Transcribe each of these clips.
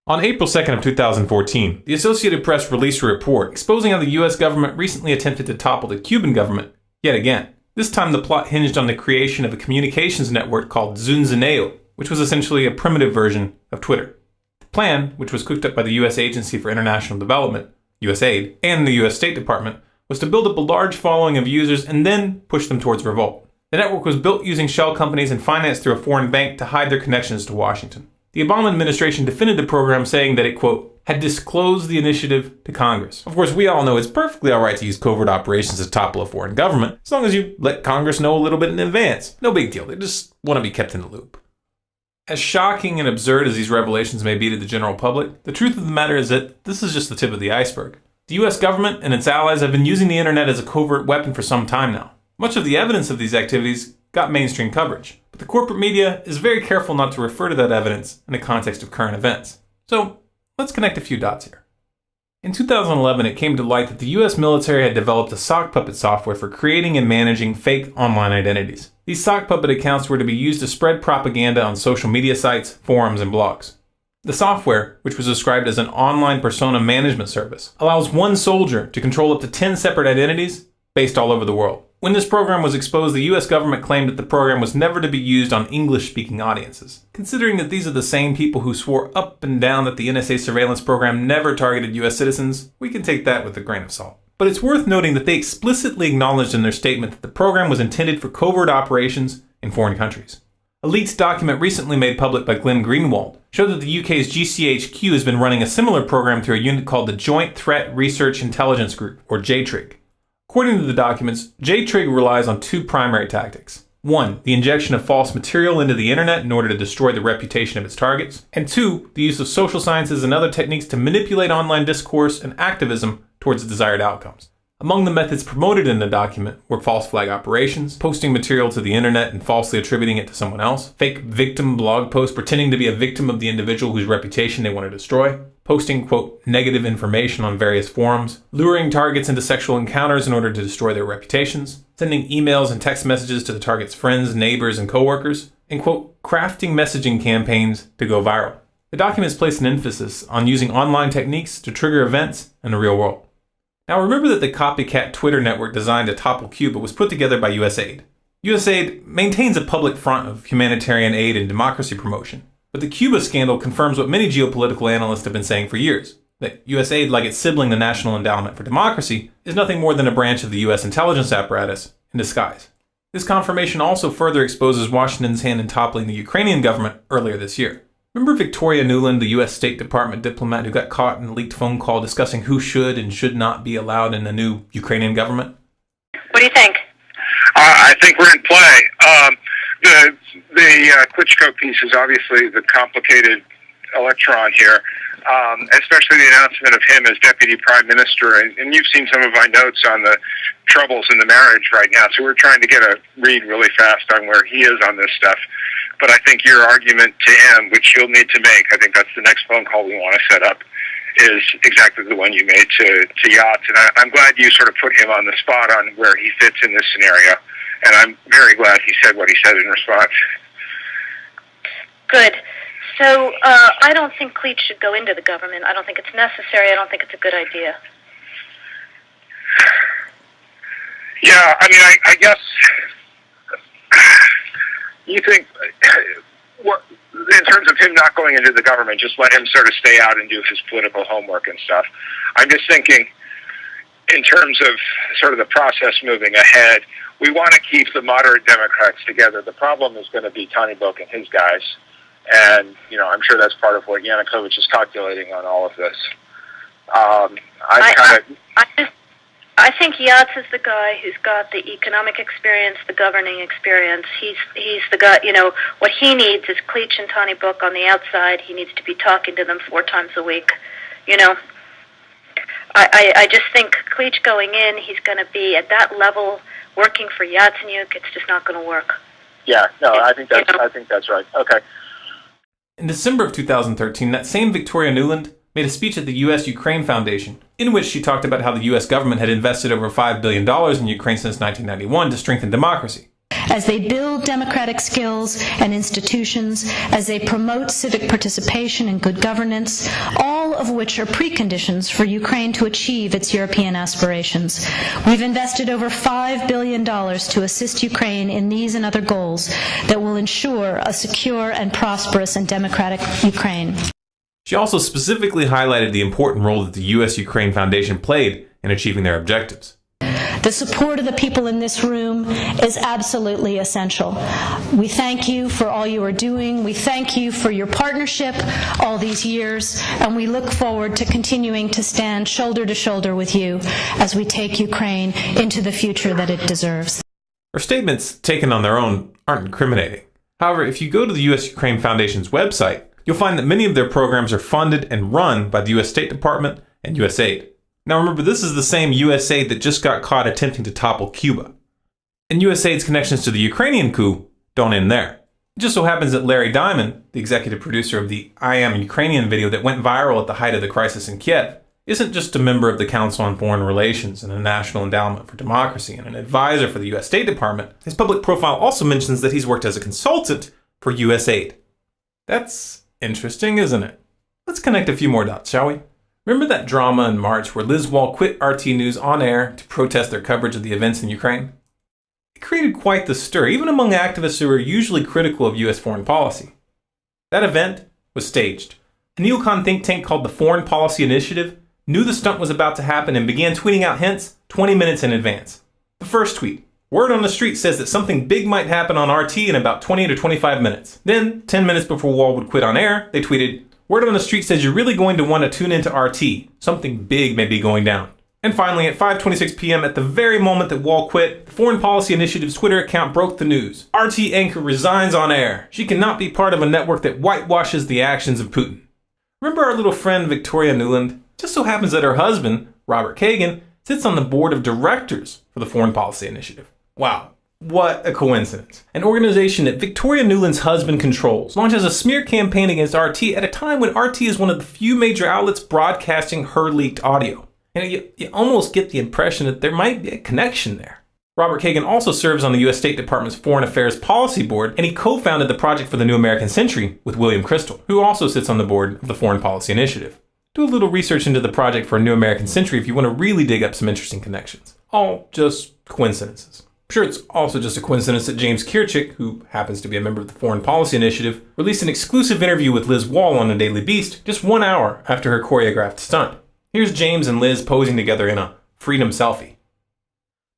On April 2nd of 2014, the Associated Press released a report exposing how the US government recently attempted to topple the Cuban government yet again. This time the plot hinged on the creation of a communications network called Zunzuneo, which was essentially a primitive version of Twitter. The plan, which was cooked up by the US Agency for International Development, USAID, and the US State Department, was to build up a large following of users and then push them towards revolt. The network was built using shell companies and financed through a foreign bank to hide their connections to Washington. The Obama administration defended the program, saying that it, quote, had disclosed the initiative to Congress. Of course, we all know it's perfectly alright to use covert operations to topple a foreign government, as long as you let Congress know a little bit in advance. No big deal, they just want to be kept in the loop. As shocking and absurd as these revelations may be to the general public, the truth of the matter is that this is just the tip of the iceberg. The US government and its allies have been using the internet as a covert weapon for some time now. Much of the evidence of these activities got mainstream coverage, but the corporate media is very careful not to refer to that evidence in the context of current events. So, let's connect a few dots here. In 2011, it came to light that the US military had developed a sock puppet software for creating and managing fake online identities. These sock puppet accounts were to be used to spread propaganda on social media sites, forums, and blogs. The software, which was described as an online persona management service, allows one soldier to control up to 10 separate identities based all over the world. When this program was exposed, the US government claimed that the program was never to be used on English-speaking audiences. Considering that these are the same people who swore up and down that the NSA surveillance program never targeted US citizens, we can take that with a grain of salt. But it's worth noting that they explicitly acknowledged in their statement that the program was intended for covert operations in foreign countries. A leaked document recently made public by Glenn Greenwald showed that the UK's GCHQ has been running a similar program through a unit called the Joint Threat Research Intelligence Group, or JTRIG. According to the documents, JTRIG relies on two primary tactics. One, the injection of false material into the internet in order to destroy the reputation of its targets. And two, the use of social sciences and other techniques to manipulate online discourse and activism towards desired outcomes. Among the methods promoted in the document were false flag operations, posting material to the internet and falsely attributing it to someone else, fake victim blog posts pretending to be a victim of the individual whose reputation they want to destroy, posting, quote, negative information on various forums, luring targets into sexual encounters in order to destroy their reputations, sending emails and text messages to the target's friends, neighbors, and coworkers, and, quote, crafting messaging campaigns to go viral. The documents place an emphasis on using online techniques to trigger events in the real world. Now remember that the copycat Twitter network designed to topple Cuba was put together by USAID. USAID maintains a public front of humanitarian aid and democracy promotion. But the Cuba scandal confirms what many geopolitical analysts have been saying for years, that USAID, like its sibling the National Endowment for Democracy, is nothing more than a branch of the US intelligence apparatus in disguise. This confirmation also further exposes Washington's hand in toppling the Ukrainian government earlier this year. Remember Victoria Nuland, the US State Department diplomat who got caught in a leaked phone call discussing who should and should not be allowed in the new Ukrainian government? What do you think? I think we're in play. The Klitschko piece is obviously the complicated electron here, especially the announcement of him as deputy prime minister. And you've seen some of my notes on the troubles in the marriage right now, so we're trying to get a read really fast on where he is on this stuff. But I think your argument to him, which you'll need to make, I think that's the next phone call we want to set up, is exactly the one you made to Yachts. And I'm glad you sort of put him on the spot on where he fits in this scenario. And I'm very glad he said what he said in response. Good. So I don't think Cleach should go into the government. I don't think it's necessary. I don't think it's a good idea. Yeah, I mean, I guess you think, in terms of him not going into the government, just let him sort of stay out and do his political homework and stuff. I'm just thinking, in terms of sort of the process moving ahead, we want to keep the moderate Democrats together. The problem is going to be Tony Book and his guys. And, I'm sure that's part of what Yanukovych is calculating on all of this. I think Yachts is the guy who's got the economic experience, the governing experience. He's the guy, what he needs is Cleach and Tony Book on the outside. He needs to be talking to them 4 times a week, I just think Cleach going in, he's going to be at that level working for Yatsenyuk. It's just not going to work. Yeah, no, I think that's right. Okay. In December of 2013, that same Victoria Nuland made a speech at the U.S.-Ukraine Foundation, in which she talked about how the U.S. government had invested over $5 billion in Ukraine since 1991 to strengthen democracy. as they build democratic skills and institutions, as they promote civic participation and good governance, all of which are preconditions for Ukraine to achieve its European aspirations. We've invested over $5 billion to assist Ukraine in these and other goals that will ensure a secure and prosperous and democratic Ukraine. She also specifically highlighted the important role that the U.S.-Ukraine Foundation played in achieving their objectives. The support of the people in this room is absolutely essential. We thank you for all you are doing. We thank you for your partnership all these years, and we look forward to continuing to stand shoulder to shoulder with you as we take Ukraine into the future that it deserves. Her statements, taken on their own, aren't incriminating. However, if you go to the U.S.-Ukraine Foundation's website, you'll find that many of their programs are funded and run by the U.S. State Department and USAID. Now remember, this is the same USAID that just got caught attempting to topple Cuba. And USAID's connections to the Ukrainian coup don't end there. It just so happens that Larry Diamond, the executive producer of the I Am Ukrainian video that went viral at the height of the crisis in Kiev, isn't just a member of the Council on Foreign Relations and a National Endowment for Democracy and an advisor for the U.S. State Department. His public profile also mentions that he's worked as a consultant for USAID. That's interesting, isn't it? Let's connect a few more dots, shall we? Remember that drama in March where Liz Wall quit RT News on air to protest their coverage of the events in Ukraine? It created quite the stir, even among activists who are usually critical of U.S. foreign policy. That event was staged. A neocon think tank called the Foreign Policy Initiative knew the stunt was about to happen and began tweeting out hints 20 minutes in advance. The first tweet: word on the street says that something big might happen on RT in about 20 to 25 minutes. Then, 10 minutes before Wall would quit on air, they tweeted, word on the street says you're really going to want to tune into RT. Something big may be going down. And finally, at 5:26 p.m., at the very moment that Wall quit, the Foreign Policy Initiative's Twitter account broke the news. RT anchor resigns on air. She cannot be part of a network that whitewashes the actions of Putin. Remember our little friend Victoria Nuland? Just so happens that her husband, Robert Kagan, sits on the board of directors for the Foreign Policy Initiative. Wow. What a coincidence. An organization that Victoria Nuland's husband controls launches a smear campaign against RT at a time when RT is one of the few major outlets broadcasting her leaked audio. And you almost get the impression that there might be a connection there. Robert Kagan also serves on the U.S. State Department's Foreign Affairs Policy Board, and he co-founded the Project for the New American Century with William Crystal, who also sits on the board of the Foreign Policy Initiative. Do a little research into the Project for a New American Century if you want to really dig up some interesting connections. All just coincidences. I'm sure it's also just a coincidence that James Kirchik, who happens to be a member of the Foreign Policy Initiative, released an exclusive interview with Liz Wall on the Daily Beast just 1 hour after her choreographed stunt. Here's James and Liz posing together in a freedom selfie.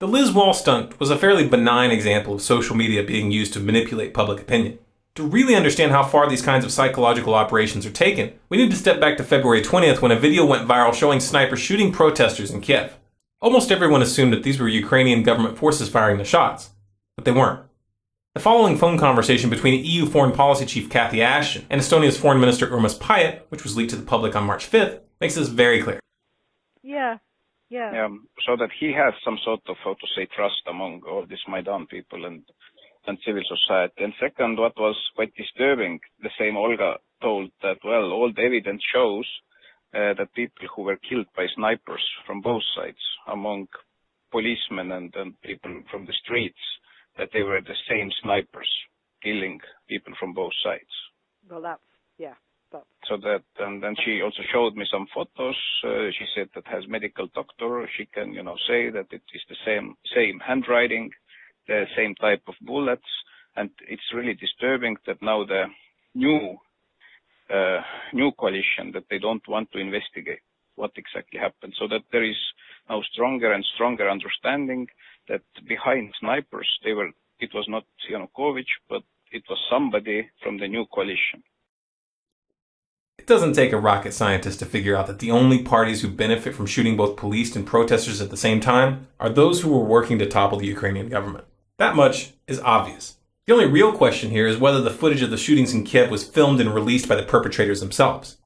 The Liz Wall stunt was a fairly benign example of social media being used to manipulate public opinion. To really understand how far these kinds of psychological operations are taken, we need to step back to February 20th when a video went viral showing snipers shooting protesters in Kiev. Almost everyone assumed that these were Ukrainian government forces firing the shots, but they weren't. The following phone conversation between EU Foreign Policy Chief Cathy Ashton and Estonia's Foreign Minister Urmas Paet, which was leaked to the public on March 5th, makes this very clear. Yeah. So that he has some sort of, how to say, trust among all these Maidan people and civil society. And second, what was quite disturbing, the same Olga told that, well, all the evidence shows that people who were killed by snipers from both sides, among policemen and people from the streets, that they were the same snipers killing people from both sides. Well, that's. So that, and then she also showed me some photos. She said that has medical doctor. She can, say that it is the same handwriting, the same type of bullets, and it's really disturbing that now the new coalition that they don't want to investigate what exactly happened. So that there is now stronger and stronger understanding that behind snipers it was not Yanukovych, but it was somebody from the new coalition. It doesn't take a rocket scientist to figure out that the only parties who benefit from shooting both police and protesters at the same time are those who were working to topple the Ukrainian government. That much is obvious. The only real question here is whether the footage of the shootings in Kiev was filmed and released by the perpetrators themselves.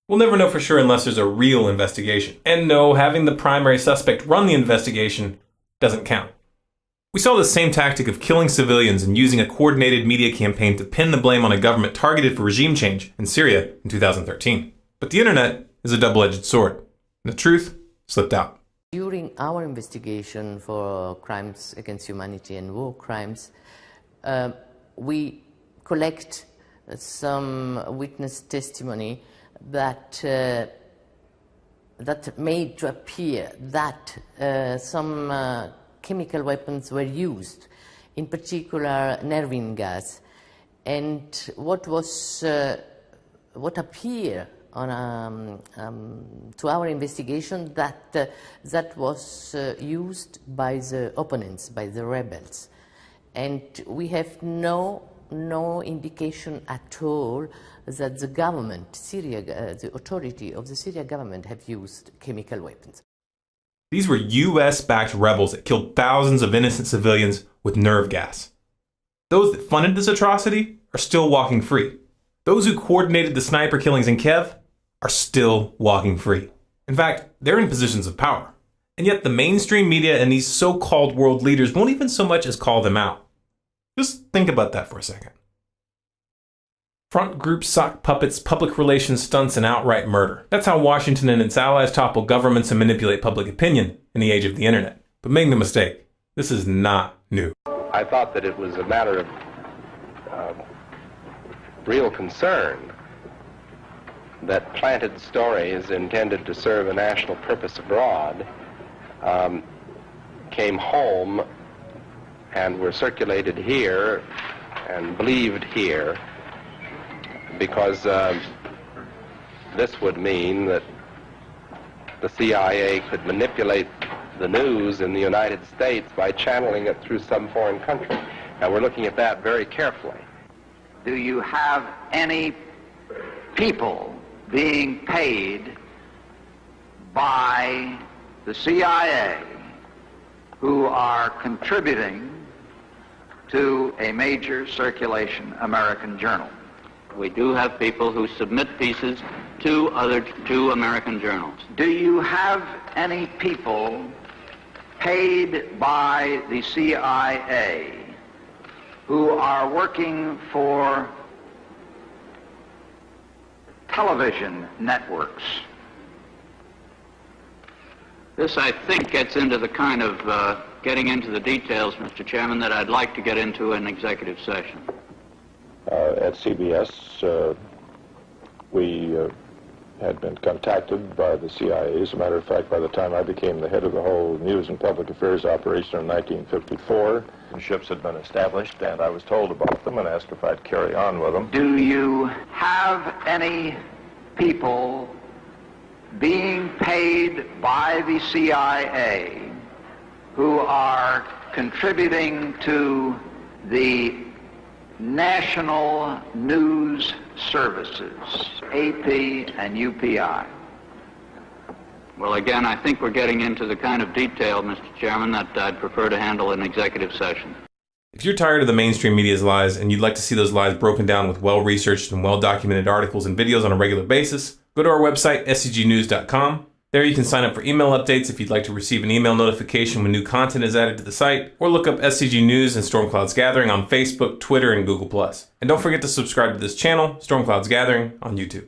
We'll never know for sure unless there's a real investigation. And no, having the primary suspect run the investigation doesn't count. We saw the same tactic of killing civilians and using a coordinated media campaign to pin the blame on a government targeted for regime change in Syria in 2013. But the internet is a double-edged sword, and the truth slipped out. During our investigation for crimes against humanity and war crimes, we collect some witness testimony that made to appear that some chemical weapons were used, in particular nervine gas. And what appeared on to our investigation that was used by the opponents, by the rebels, and we have no indication at all that the government, the authority of the Syria government, have used chemical weapons. These were US-backed rebels that killed thousands of innocent civilians with nerve gas. Those that funded this atrocity are still walking free. Those who coordinated the sniper killings in Kiev are still walking free. In fact, they're in positions of power. And yet the mainstream media and these so-called world leaders won't even so much as call them out. Just think about that for a second. Front groups, sock puppets, public relations stunts, and outright murder. That's how Washington and its allies topple governments and manipulate public opinion in the age of the internet. But make no mistake, this is not new. I thought that it was a matter of real concern that planted stories intended to serve a national purpose abroad came home and were circulated here and believed here, because this would mean that the CIA could manipulate the news in the United States by channeling it through some foreign country. Now, we're looking at that very carefully. Do you have any people being paid by the CIA who are contributing to a major circulation American journal? We do have people who submit pieces to American journals. Do you have any people paid by the CIA who are working for television networks? This, I think, gets into the kind of getting into the details, Mr. Chairman, that I'd like to get into in executive session. At CBS, we had been contacted by the CIA. As a matter of fact, by the time I became the head of the whole news and public affairs operation in 1954, the ships had been established, and I was told about them and asked if I'd carry on with them. Do you have any people being paid by the CIA who are contributing to the national news services, AP and UPI? Well, again, I think we're getting into the kind of detail, Mr. Chairman, that I'd prefer to handle in executive session. If you're tired of the mainstream media's lies and you'd like to see those lies broken down with well-researched and well-documented articles and videos on a regular basis, go to our website, scgnews.com. There you can sign up for email updates if you'd like to receive an email notification when new content is added to the site, or look up SCG News and Storm Clouds Gathering on Facebook, Twitter, and Google+. And don't forget to subscribe to this channel, Storm Clouds Gathering, on YouTube.